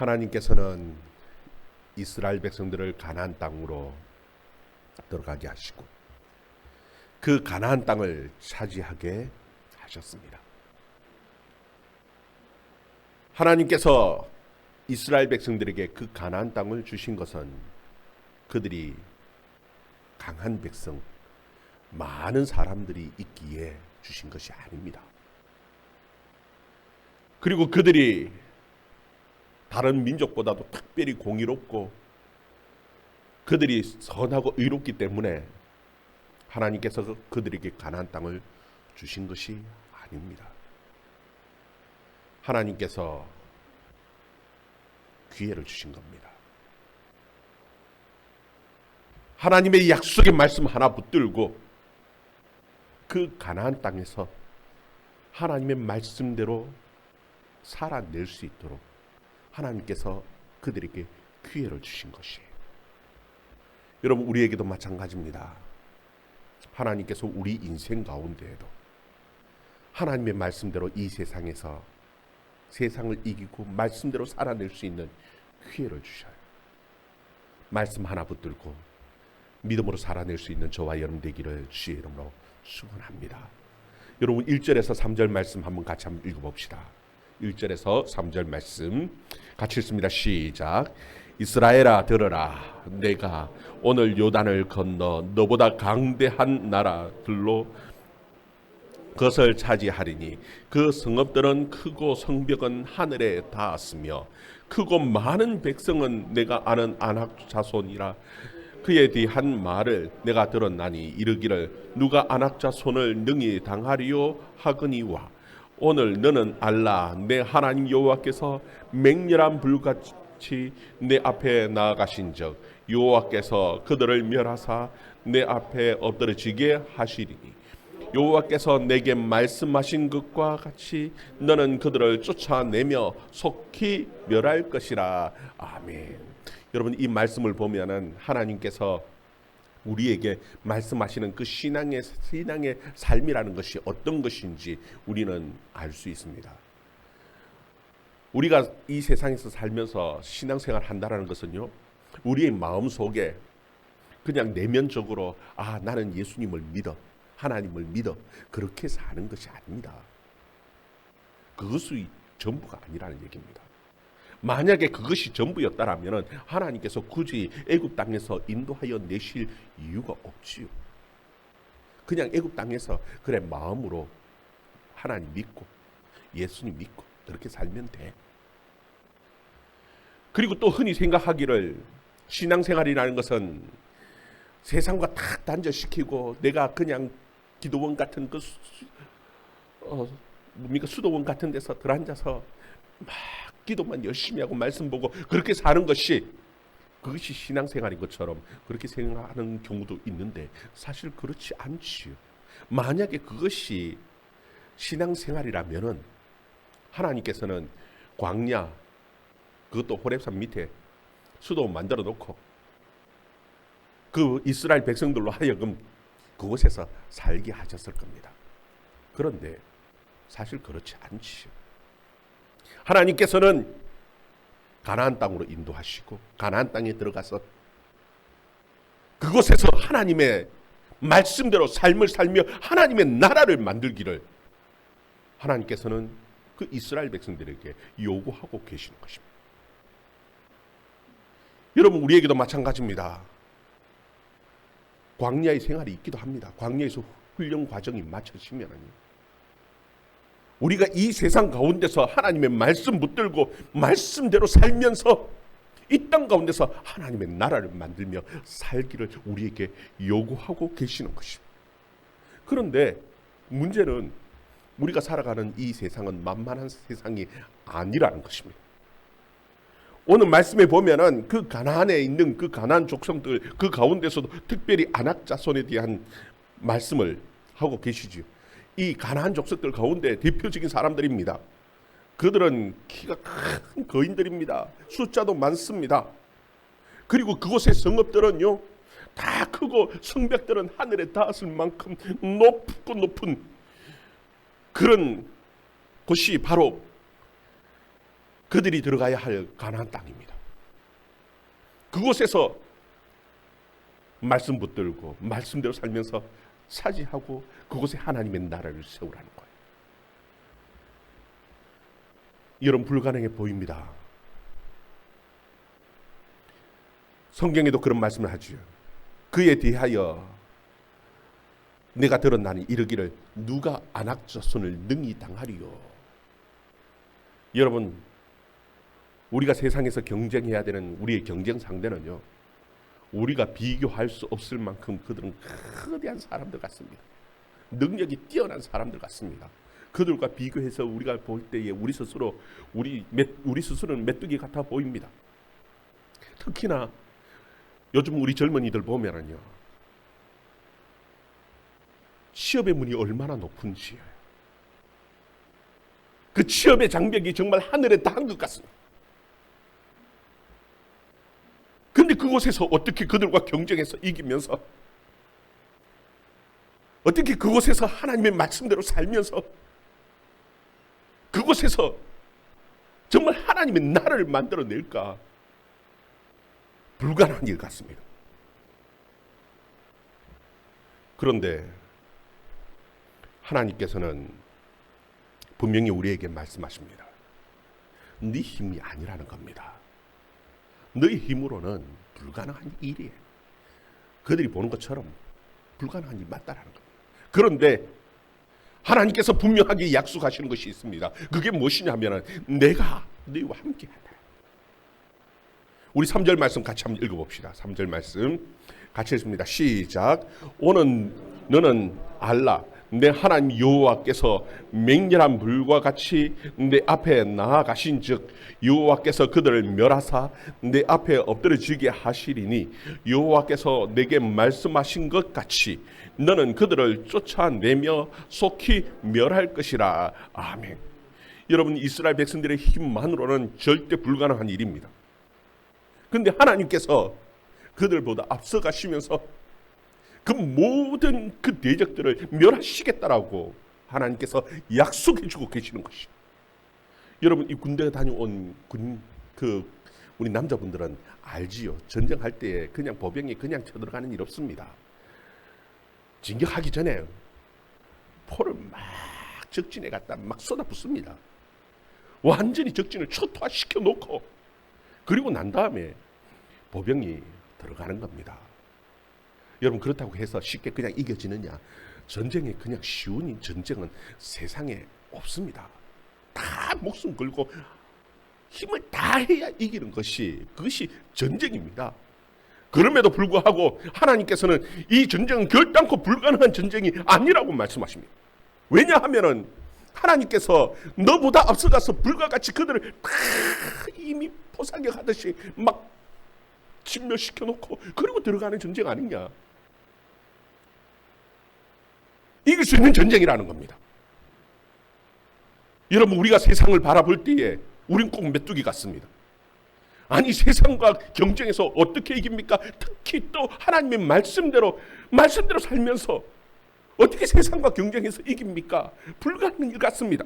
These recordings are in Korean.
하나님께서는 이스라엘 백성들을 가나안 땅으로 들어가게 하시고 그 가나안 땅을 차지하게 하셨습니다. 하나님께서 이스라엘 백성들에게 그 가나안 땅을 주신 것은 그들이 강한 백성, 많은 사람들이 있기에 주신 것이 아닙니다. 그리고 그들이 다른 민족보다도 특별히 공의롭고 그들이 선하고 의롭기 때문에 하나님께서 그들에게 가나안 땅을 주신 것이 아닙니다. 하나님께서 기회를 주신 겁니다. 하나님의 약속의 말씀 하나 붙들고 그 가나안 땅에서 하나님의 말씀대로 살아낼 수 있도록 하나님께서 그들에게 기회를 주신 것이에요. 여러분, 우리에게도 마찬가지입니다. 하나님께서 우리 인생 가운데에도 하나님의 말씀대로 이 세상에서 세상을 이기고 말씀대로 살아낼 수 있는 기회를 주셔요. 말씀 하나 붙들고 믿음으로 살아낼 수 있는 저와 여러분 되기를 주의 이름으로 축원합니다. 여러분 1절에서 3절 말씀 한번 같이 한번 읽어봅시다. 1절에서 3절 말씀 같이 읽습니다. 시작. 이스라엘아 들으라. 내가 오늘 요단을 건너 너보다 강대한 나라들로 그것을 차지하리니 그 성읍들은 크고 성벽은 하늘에 닿았으며 크고 많은 백성은 내가 아는 아낙 자손이라. 그에 대한 말을 내가 들었나니 이르기를 누가 아낙 자손을 능히 당하리요 하거니와 오늘 너는 알라. 내 하나님 여호와께서 맹렬한 불같이 내 앞에 나아가신즉 여호와께서 그들을 멸하사 내 앞에 엎드러지게 하시리니 여호와께서 내게 말씀하신 것과 같이 너는 그들을 쫓아내며 속히 멸할 것이라. 아멘. 여러분, 이 말씀을 보면은 하나님께서 우리에게 말씀하시는 그 신앙의 삶이라는 것이 어떤 것인지 우리는 알 수 있습니다. 우리가 이 세상에서 살면서 신앙생활 한다라는 것은요, 우리의 마음 속에 그냥 내면적으로 나는 예수님을 믿어, 하나님을 믿어, 그렇게 사는 것이 아닙니다. 그것이 전부가 아니라는 얘기입니다. 만약에 그것이 전부였다라면 하나님께서 굳이 애굽 땅에서 인도하여 내실 이유가 없지요. 그냥 애굽 땅에서 그래 마음으로 하나님 믿고 예수님 믿고 그렇게 살면 돼. 그리고 또 흔히 생각하기를 신앙생활이라는 것은 세상과 탁 단절시키고 내가 그냥 기도원 같은 수도원 같은 데서 들어앉아서 막 기도만 열심히 하고 말씀 보고 그렇게 사는 것이 그것이 신앙생활인 것처럼 그렇게 생각하는 경우도 있는데 사실 그렇지 않지요. 만약에 그것이 신앙생활이라면은 하나님께서는 광야 그것도 호렙산 밑에 수도원 만들어 놓고 그 이스라엘 백성들로 하여금 그곳에서 살게 하셨을 겁니다. 그런데 사실 그렇지 않지요. 하나님께서는 가나안 땅으로 인도하시고 가나안 땅에 들어가서 그곳에서 하나님의 말씀대로 삶을 살며 하나님의 나라를 만들기를 하나님께서는 그 이스라엘 백성들에게 요구하고 계시는 것입니다. 여러분, 우리에게도 마찬가지입니다. 광야의 생활이 있기도 합니다. 광야에서 훈련 과정이 마쳐지면은요, 우리가 이 세상 가운데서 하나님의 말씀 붙들고 말씀대로 살면서 이 땅 가운데서 하나님의 나라를 만들며 살기를 우리에게 요구하고 계시는 것입니다. 그런데 문제는 우리가 살아가는 이 세상은 만만한 세상이 아니라는 것입니다. 오늘 말씀에 보면은 그 가나안에 있는 그 가나안 족속들 그 가운데서도 특별히 아낙 자손에 대한 말씀을 하고 계시지요. 이 가나안 족속들 가운데 대표적인 사람들입니다. 그들은 키가 큰 거인들입니다. 숫자도 많습니다. 그리고 그곳의 성읍들은요 다 크고 성벽들은 하늘에 닿았을 만큼 높고 높은 그런 곳이 바로 그들이 들어가야 할 가나안 땅입니다. 그곳에서 말씀 붙들고 말씀대로 살면서 차지하고 그곳에 하나님의 나라를 세우라는 거예요. 여러분, 불가능해 보입니다. 성경에도 그런 말씀을 하죠. 그에 대하여 내가 들었나니 이르기를 누가 아낙 자손을 능히 당하리요. 여러분, 우리가 세상에서 경쟁해야 되는 우리의 경쟁 상대는요, 우리가 비교할 수 없을 만큼 그들은 거대한 사람들 같습니다. 능력이 뛰어난 사람들 같습니다. 그들과 비교해서 우리가 볼 때에 우리 스스로는 메뚜기 같아 보입니다. 특히나 요즘 우리 젊은이들 보면은요, 취업의 문이 얼마나 높은지요. 그 취업의 장벽이 정말 하늘에 닿은 것 같습니다. 근데 그곳에서 어떻게 그들과 경쟁해서 이기면서, 어떻게 그곳에서 하나님의 말씀대로 살면서, 그곳에서 정말 하나님의 나라를 만들어낼까? 불가능한 일 같습니다. 그런데 하나님께서는 분명히 우리에게 말씀하십니다. 네 힘이 아니라는 겁니다. 너의 힘으로는 불가능한 일이에요. 그들이 보는 것처럼 불가능한 일이 맞다라는 겁니다. 그런데 하나님께서 분명하게 약속하시는 것이 있습니다. 그게 무엇이냐면 내가 너희와 함께하다. 우리 3절 말씀 같이 한번 읽어봅시다. 3절 말씀 같이 읽습니다. 시작. 오는 너는 알라. 내 하나님 여호와께서 맹렬한 불과 같이 내 앞에 나아가신즉 여호와께서 그들을 멸하사 내 앞에 엎드러지게 하시리니 여호와께서 내게 말씀하신 것 같이 너는 그들을 쫓아내며 속히 멸할 것이라. 아멘. 여러분, 이스라엘 백성들의 힘만으로는 절대 불가능한 일입니다. 그런데 하나님께서 그들보다 앞서가시면서 그 모든 그 대적들을 멸하시겠다라고 하나님께서 약속해주고 계시는 것이. 여러분, 이 군대 다녀온 우리 남자분들은 알지요. 전쟁할 때 그냥 보병이 그냥 쳐들어가는 일 없습니다. 진격하기 전에 포를 막 적진에 갖다 막 쏟아붓습니다. 완전히 적진을 초토화시켜 놓고 그리고 난 다음에 보병이 들어가는 겁니다. 여러분, 그렇다고 해서 쉽게 그냥 이겨지느냐? 전쟁이 그냥 쉬운 전쟁은 세상에 없습니다. 다 목숨 걸고 힘을 다해야 이기는 것이, 그것이 전쟁입니다. 그럼에도 불구하고 하나님께서는 이 전쟁은 결단코 불가능한 전쟁이 아니라고 말씀하십니다. 왜냐하면 하나님께서 너보다 앞서가서 불과 같이 그들을 다 이미 포상격하듯이 막 진멸시켜 놓고 그리고 들어가는 전쟁 아니냐? 이길 수 있는 전쟁이라는 겁니다. 여러분, 우리가 세상을 바라볼 때에 우린 꼭 메뚜기 같습니다. 아니, 세상과 경쟁에서 어떻게 이깁니까? 특히 또 하나님의 말씀대로 살면서 어떻게 세상과 경쟁해서 이깁니까? 불가능한 일 같습니다.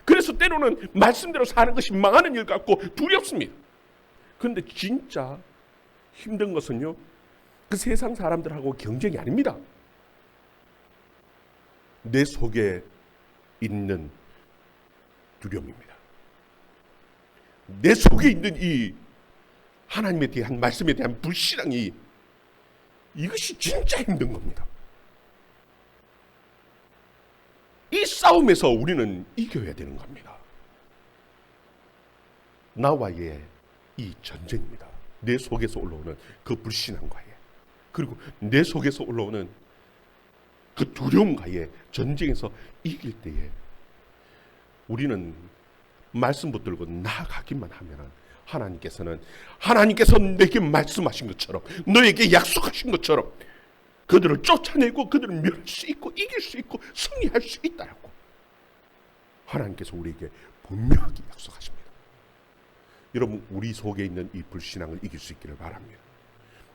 그래서 때로는 말씀대로 사는 것이 망하는 일 같고 두렵습니다. 그런데 진짜 힘든 것은요, 그 세상 사람들하고 경쟁이 아닙니다. 내 속에 있는 두려움입니다. 내 속에 있는 이 하나님에 대한 말씀에 대한 불신앙이, 이것이 진짜 힘든 겁니다. 이 싸움에서 우리는 이겨야 되는 겁니다. 나와의 이 전쟁입니다. 내 속에서 올라오는 그 불신앙과의, 그리고 내 속에서 올라오는 그 두려움과의 전쟁에서 이길 때에 우리는 말씀 붙들고 나아가기만 하면 하나님께서 내게 말씀하신 것처럼, 너에게 약속하신 것처럼 그들을 쫓아내고 그들을 멸할 수 있고 이길 수 있고 승리할 수 있다라고 하나님께서 우리에게 분명하게 약속하십니다. 여러분, 우리 속에 있는 이 불신앙을 이길 수 있기를 바랍니다.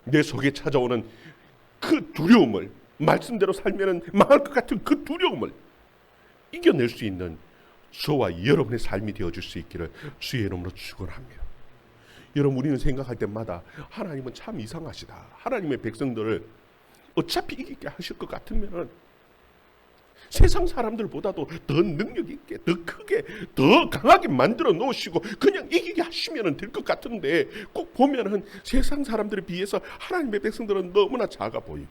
내 속에 찾아오는 그 두려움을, 말씀대로 살면 망할 것 같은 그 두려움을 이겨낼 수 있는 저와 여러분의 삶이 되어줄 수 있기를 주의 이름으로 축원합니다. 여러분, 우리는 생각할 때마다 하나님은 참 이상하시다. 하나님의 백성들을 어차피 이기게 하실 것 같으면 세상 사람들보다도 더 능력 있게, 더 크게, 더 강하게 만들어 놓으시고 그냥 이기게 하시면 될 것 같은데, 꼭 보면은 세상 사람들에 비해서 하나님의 백성들은 너무나 작아 보이고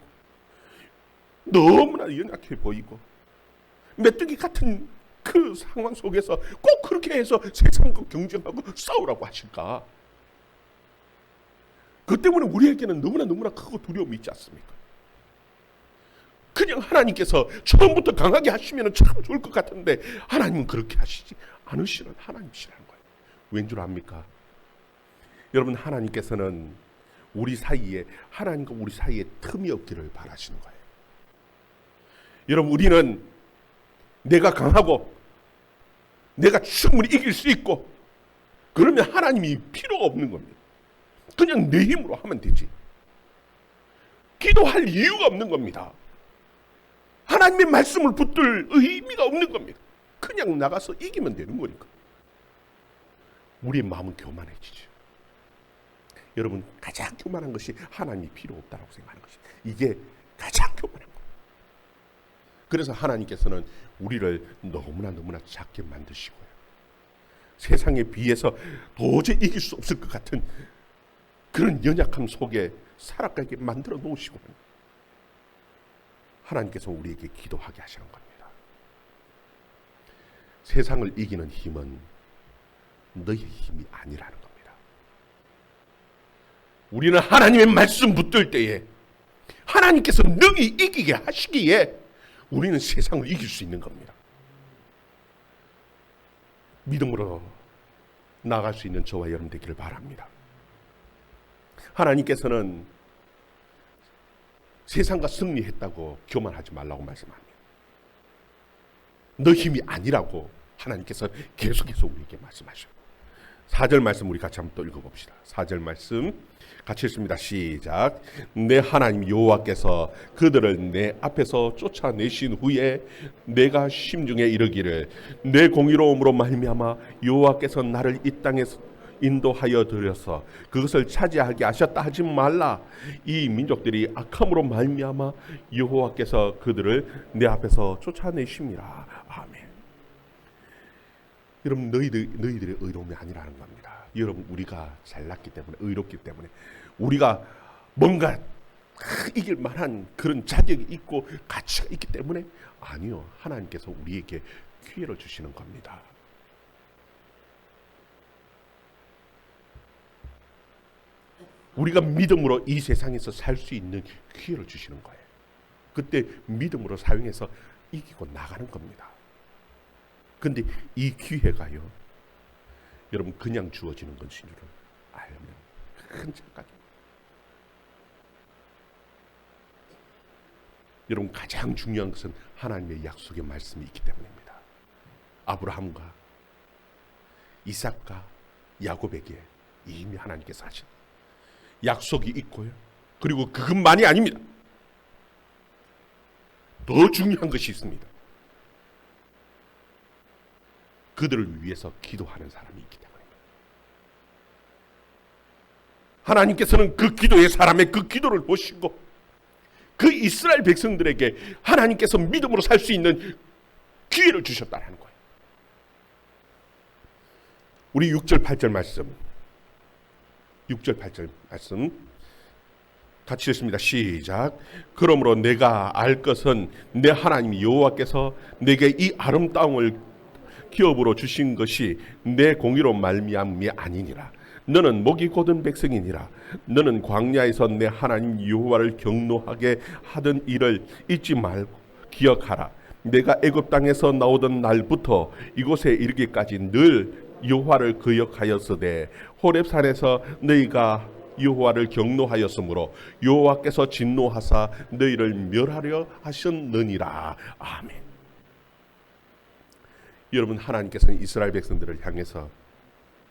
너무나 연약해 보이고 메뚜기 같은 그 상황 속에서 꼭 그렇게 해서 세상과 경쟁하고 싸우라고 하실까? 그 때문에 우리에게는 너무나 크고 두려움이 있지 않습니까? 그냥 하나님께서 처음부터 강하게 하시면 참 좋을 것 같은데 하나님은 그렇게 하시지 않으시는 하나님이시라는 거예요. 왠 줄 압니까? 여러분, 하나님께서는 하나님과 우리 사이에 틈이 없기를 바라시는 거예요. 여러분, 우리는 내가 강하고 내가 충분히 이길 수 있고 그러면 하나님이 필요가 없는 겁니다. 그냥 내 힘으로 하면 되지. 기도할 이유가 없는 겁니다. 하나님의 말씀을 붙들 의미가 없는 겁니다. 그냥 나가서 이기면 되는 거니까. 우리의 마음은 교만해지죠. 여러분, 가장 교만한 것이 하나님이 필요 없다고 생각하는 것이, 이게 가장 교만한 거예요. 그래서 하나님께서는 우리를 너무나 작게 만드시고요, 세상에 비해서 도저히 이길 수 없을 것 같은 그런 연약함 속에 살아가게 만들어 놓으시고, 하나님께서 우리에게 기도하게 하시는 겁니다. 세상을 이기는 힘은 너의 힘이 아니라는 겁니다. 우리는 하나님의 말씀 붙들 때에 하나님께서 능히 이기게 하시기에 우리는 세상을 이길 수 있는 겁니다. 믿음으로 나아갈 수 있는 저와 여러분 되기를 바랍니다. 하나님께서는 세상과 승리했다고 교만하지 말라고 말씀합니다. 너 힘이 아니라고 하나님께서 계속해서 우리에게 말씀하셔요. 4절 말씀 우리 같이 한번 또 읽어봅시다. 4절 말씀 같이 읽습니다. 시작. 내 하나님 여호와께서 그들을 내 앞에서 쫓아내신 후에 내가 심중에 이르기를 내 공의로움으로 말미암아 여호와께서 나를 이 땅에서 인도하여 들여서 그것을 차지하게 하셨다 하지 말라. 이 민족들이 악함으로 말미암아 여호와께서 그들을 내 앞에서 쫓아내심이라. 아멘. 여러분, 너희들의 의로움이 아니라는 겁니다. 여러분, 우리가 잘났기 때문에, 의롭기 때문에, 우리가 뭔가 이길 만한 그런 자격이 있고 가치가 있기 때문에, 아니요, 하나님께서 우리에게 기회를 주시는 겁니다. 우리가 믿음으로 이 세상에서 살 수 있는 기회를 주시는 거예요. 그때 믿음으로 사용해서 이기고 나가는 겁니다. 근데 이 기회가요, 여러분, 그냥 주어지는 것인 줄을 알면 큰 착각입니다. 여러분, 가장 중요한 것은 하나님의 약속의 말씀이 있기 때문입니다. 아브라함과 이삭과 야곱에게 이미 하나님께서 하신 약속이 있고요, 그리고 그것만이 아닙니다. 더 중요한 것이 있습니다. 그들을 위해서 기도하는 사람이 있기 때문입니다. 하나님께서는 그 기도의 사람의 그 기도를 보시고 그 이스라엘 백성들에게 하나님께서 믿음으로 살 수 있는 기회를 주셨다는 거예요. 우리 6절 8절 말씀, 6절 8절 말씀 같이 읽습니다. 시작. 그러므로 내가 알 것은 내 하나님 여호와께서 내게 이 아름다움을 기업으로 주신 것이 내 공의로 말미암음이 아니니라. 너는 목이 곧은 백성이니라. 너는 광야에서 내 하나님 여호와를 경노하게 하던 일을 잊지 말고 기억하라. 내가 애굽 땅에서 나오던 날부터 이곳에 이르기까지 늘 여호와를 기억하였으되 호렙산에서 너희가 여호와를 경노하였으므로 여호와께서 진노하사 너희를 멸하려 하셨느니라. 아멘. 여러분, 하나님께서는 이스라엘 백성들을 향해서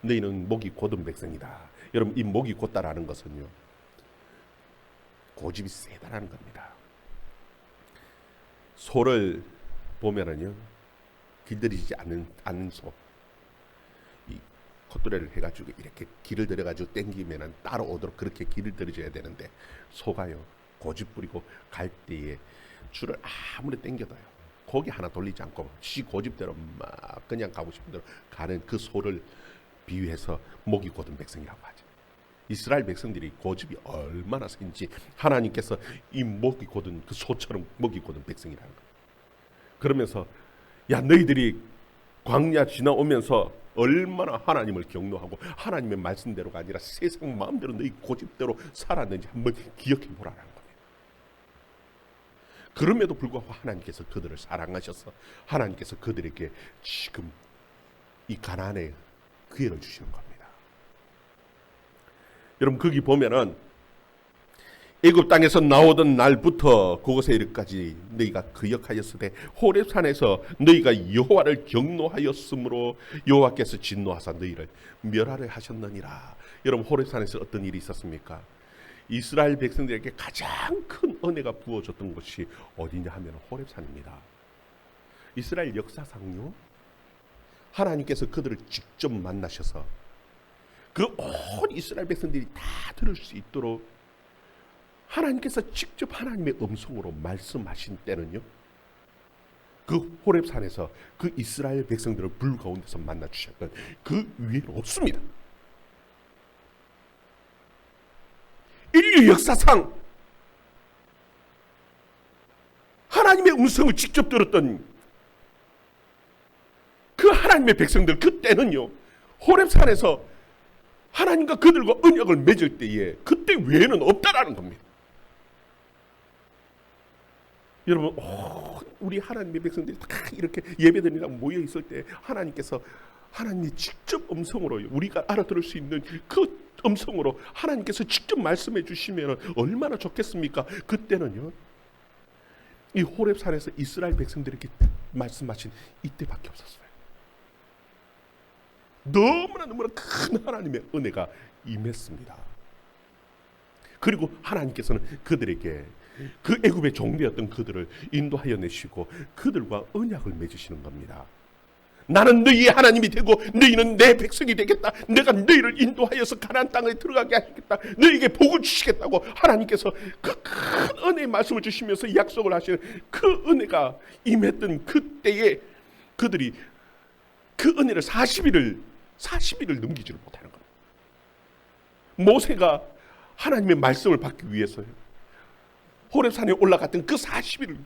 너희는 목이 곧은 백성이다. 여러분, 이 목이 곧다라는 것은요, 고집이 세다라는 겁니다. 소를 보면은요, 길들이지 않은 소, 이 콧뚜레를 해가지고 이렇게 길을 들여가지고 땡기면은 따라오도록 그렇게 길을 들여줘야 되는데, 소가요 고집 부리고 갈 때에 줄을 아무리 땡겨도요 고개 하나 돌리지 않고 지 고집대로 막 그냥 가고 싶은 대로 가는 그 소를 비유해서 목이 곧은 백성이라고 하죠. 이스라엘 백성들이 고집이 얼마나 센지 하나님께서 이 목이 곧은 그 소처럼 목이 곧은 백성이라는 거예요. 그러면서 야, 너희들이 광야 지나오면서 얼마나 하나님을 경노하고 하나님의 말씀대로가 아니라 세상 마음대로 너희 고집대로 살았는지 한번 기억해 보라는 거예요. 그럼에도 불구하고 하나님께서 그들을 사랑하셔서 하나님께서 그들에게 지금 이 가나안의 기회를 주시는 겁니다. 여러분, 거기 보면은 애굽 땅에서 나오던 날부터 그곳에 이르기까지 너희가 거역하였으되 호렙산에서 너희가 여호와를 경노하였으므로 여호와께서 진노하사 너희를 멸하려 하셨느니라. 여러분, 호렙산에서 어떤 일이 있었습니까? 이스라엘 백성들에게 가장 큰 은혜가 부어졌던 곳이 어디냐 하면 호렙산입니다. 이스라엘 역사상요, 하나님께서 그들을 직접 만나셔서 그 온 이스라엘 백성들이 다 들을 수 있도록 하나님께서 직접 하나님의 음성으로 말씀하신 때는요, 그 호렙산에서 그 이스라엘 백성들을 불 가운데서 만나 주셨던 그 위에는 없습니다. 인류 역사상 하나님의 음성을 직접 들었던 그 하나님의 백성들, 그때는요 호렙산에서 하나님과 그들과 언약을 맺을 때에 그때 외에는 없다라는 겁니다. 여러분, 우리 하나님의 백성들이 다 이렇게 예배드리다 모여 있을 때 하나님께서 하나님이 직접 음성으로 우리가 알아들을 수 있는 그 음성으로 하나님께서 직접 말씀해 주시면 얼마나 좋겠습니까? 그때는요, 이 호렙산에서 이스라엘 백성들에게 말씀하신 이때밖에 없었어요. 너무나 큰 하나님의 은혜가 임했습니다. 그리고 하나님께서는 그들에게 그 애굽의 종되었던 그들을 인도하여 내시고 그들과 언약을 맺으시는 겁니다. 나는 너희의 하나님이 되고 너희는 내 백성이 되겠다. 내가 너희를 인도하여서 가나안 땅에 들어가게 하시겠다. 너희에게 복을 주시겠다고 하나님께서 그 큰 은혜의 말씀을 주시면서 약속을 하시는 그 은혜가 임했던 그때에 그들이 그 은혜를 40일을 넘기지를 못하는 겁니다. 모세가 하나님의 말씀을 받기 위해서요, 호렙산에 올라갔던 그 40일을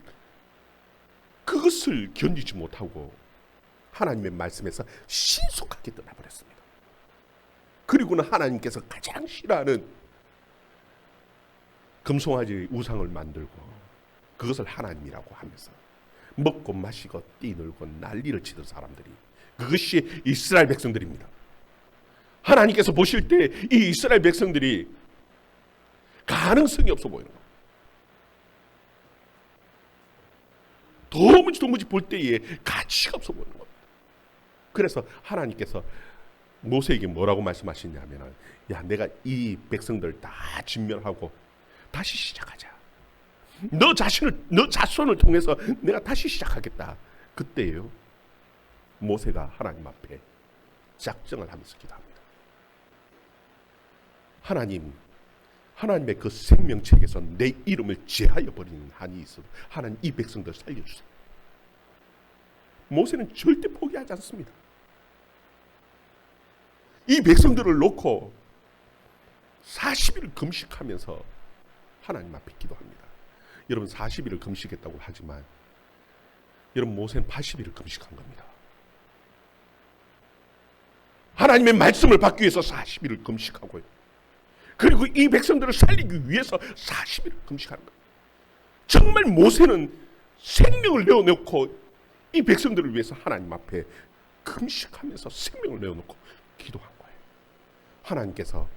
그것을 견디지 못하고 하나님의 말씀에서 신속하게 떠나버렸습니다. 그리고는 하나님께서 가장 싫어하는 금송아지 우상을 만들고 그것을 하나님이라고 하면서 먹고 마시고 뛰놀고 난리를 치던 사람들이, 그것이 이스라엘 백성들입니다. 하나님께서 보실 때 이 이스라엘 백성들이 가능성이 없어 보이는 겁니다. 도무지 볼 때에 가치가 없어 보이는 겁니다. 그래서 하나님께서 모세에게 뭐라고 말씀하시냐면, 야, 내가 이 백성들 다 진멸하고 다시 시작하자. 너 자손을 통해서 내가 다시 시작하겠다. 그때예요, 모세가 하나님 앞에 작정을 하면서 기도합니다. 하나님의 그 생명책에서 내 이름을 제하여 버리는 한이 있어도 하나님 이 백성들 살려주세요. 모세는 절대 포기하지 않습니다. 이 백성들을 놓고 40일을 금식하면서 하나님 앞에 기도합니다. 여러분, 40일을 금식했다고 하지만 여러분, 모세는 80일을 금식한 겁니다. 하나님의 말씀을 받기 위해서 40일을 금식하고요, 그리고 이 백성들을 살리기 위해서 40일을 금식하는 거예요. 정말 모세는 생명을 내어놓고 이 백성들을 위해서 하나님 앞에 금식하면서 생명을 내어놓고 기도한 거예요. 하나님께서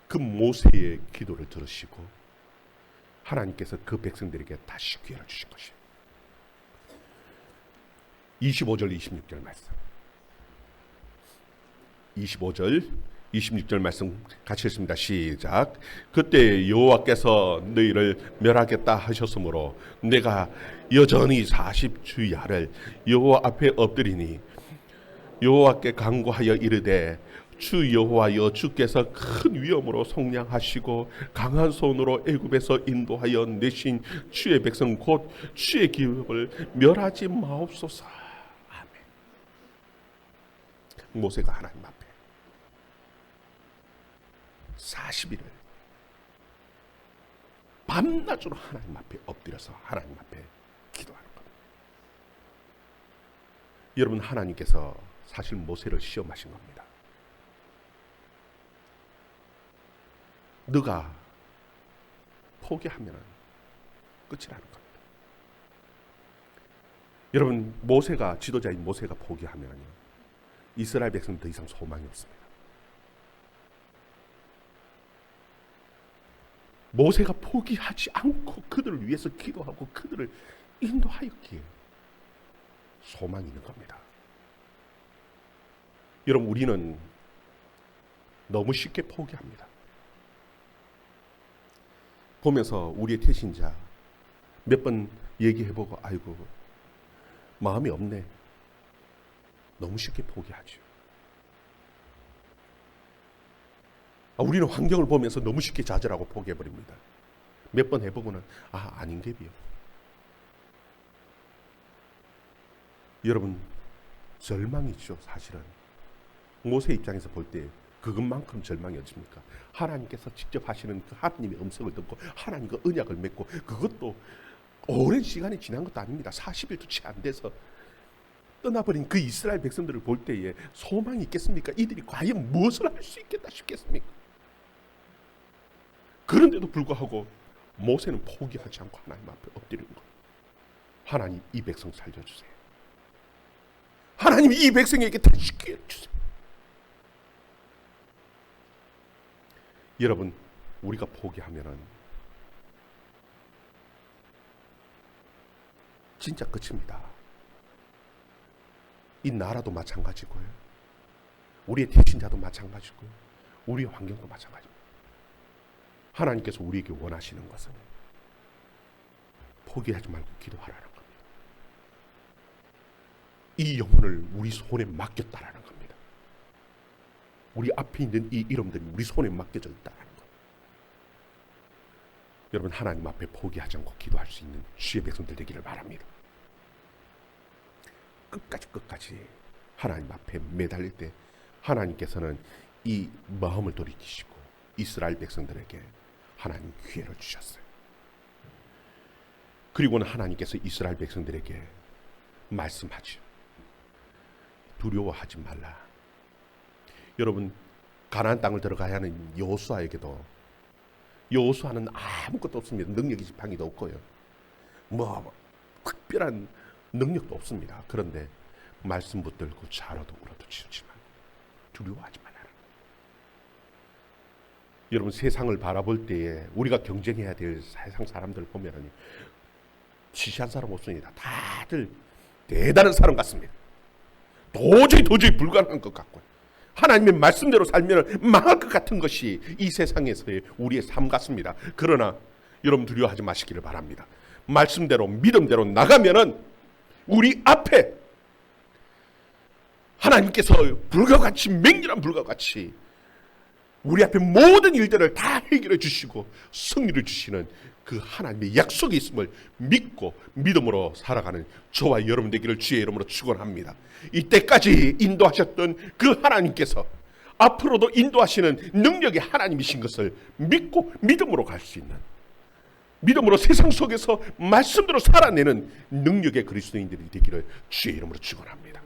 그 모세의 기도를 들으시고 하나님께서 그 백성들에게 다시 기회를 주신 것이에요. 25절 26절 말씀. 25절 26절 말씀 같이 읽습니다. 시작. 그때 여호와께서 너희를 멸하겠다 하셨으므로 내가 여전히 40주야를 여호와 앞에 엎드리니 여호와께 간구하여 이르되 주 여호와여 주께서 큰 위엄으로 속량하시고 강한 손으로 애굽에서 인도하여 내신 주의 백성 곧 주의 기업을 멸하지 마옵소서. 아멘. 모세가 하나님 앞에 40일을 밤낮으로 하나님 앞에 엎드려서 하나님 앞에 기도하는 겁니다. 여러분, 하나님께서 사실 모세를 시험하신 겁니다. 너가 포기하면 끝이라는 겁니다. 여러분, 모세가, 지도자인 모세가 포기하면 이스라엘 백성은 더 이상 소망이 없습니다. 모세가 포기하지 않고 그들을 위해서 기도하고 그들을 인도하였기에 소망이 있는 겁니다. 여러분, 우리는 너무 쉽게 포기합니다. 보면서 우리의 태신자 몇 번 얘기해보고 아이고 마음이 없네. 너무 쉽게 포기하죠. 우리는 환경을 보면서 너무 쉽게 좌절하고 포기해버립니다. 몇 번 해보고는 아닌데비요. 여러분, 절망이죠. 사실은 모세 입장에서 볼 때 그것만큼 절망이 어딥니까? 하나님께서 직접 하시는 그 하나님의 음성을 듣고 하나님과 언약을 맺고 그것도 오랜 시간이 지난 것도 아닙니다. 40일도 채 안 돼서 떠나버린 그 이스라엘 백성들을 볼 때에 소망이 있겠습니까? 이들이 과연 무엇을 할 수 있겠다 싶겠습니까? 그런데도 불구하고 모세는 포기하지 않고 하나님 앞에 엎드리는 거예요. 하나님, 이 백성 살려주세요. 하나님, 이 백성에게 다시 기회를 주세요. 여러분, 우리가 포기하면은 진짜 끝입니다. 이 나라도 마찬가지고요. 우리의 대신자도 마찬가지고요. 우리의 환경도 마찬가지입니다. 하나님께서 우리에게 원하시는 것은 포기하지 말고 기도하라는 겁니다. 이 영혼을 우리 손에 맡겼다라는 겁니다. 우리 앞에 있는 이 이름들이 우리 손에 맡겨져 있다는 것. 여러분, 하나님 앞에 포기하지 않고 기도할 수 있는 주의 백성들 되기를 바랍니다. 끝까지 하나님 앞에 매달릴 때 하나님께서는 이 마음을 돌이키시고 이스라엘 백성들에게 하나님 기회를 주셨어요. 그리고는 하나님께서 이스라엘 백성들에게 말씀하죠. 두려워하지 말라. 여러분, 가나안 땅을 들어가야 하는 여호수아에게도 여호수아는 아무것도 없습니다. 능력이 지팡이도 없고요. 특별한 능력도 없습니다. 그런데 말씀 붙들고 자로도 물어도 치우지만 두려워하지 말아라. 여러분, 세상을 바라볼 때에 우리가 경쟁해야 될 세상 사람들 보면 지시한 사람 없습니다. 다들 대단한 사람 같습니다. 도저히 불가능한 것 같고요. 하나님의 말씀대로 살면 망할 것 같은 것이 이 세상에서의 우리의 삶 같습니다. 그러나 여러분, 두려워하지 마시기를 바랍니다. 말씀대로 믿음대로 나가면은 우리 앞에 하나님께서 불가같이, 맹렬한 불가같이 우리 앞에 모든 일들을 다 해결해 주시고 승리를 주시는 그 하나님의 약속이 있음을 믿고 믿음으로 살아가는 저와 여러분 되기를 주의 이름으로 축원합니다. 이때까지 인도하셨던 그 하나님께서 앞으로도 인도하시는 능력의 하나님이신 것을 믿고 믿음으로 갈 수 있는, 믿음으로 세상 속에서 말씀대로 살아내는 능력의 그리스도인들이 되기를 주의 이름으로 축원합니다.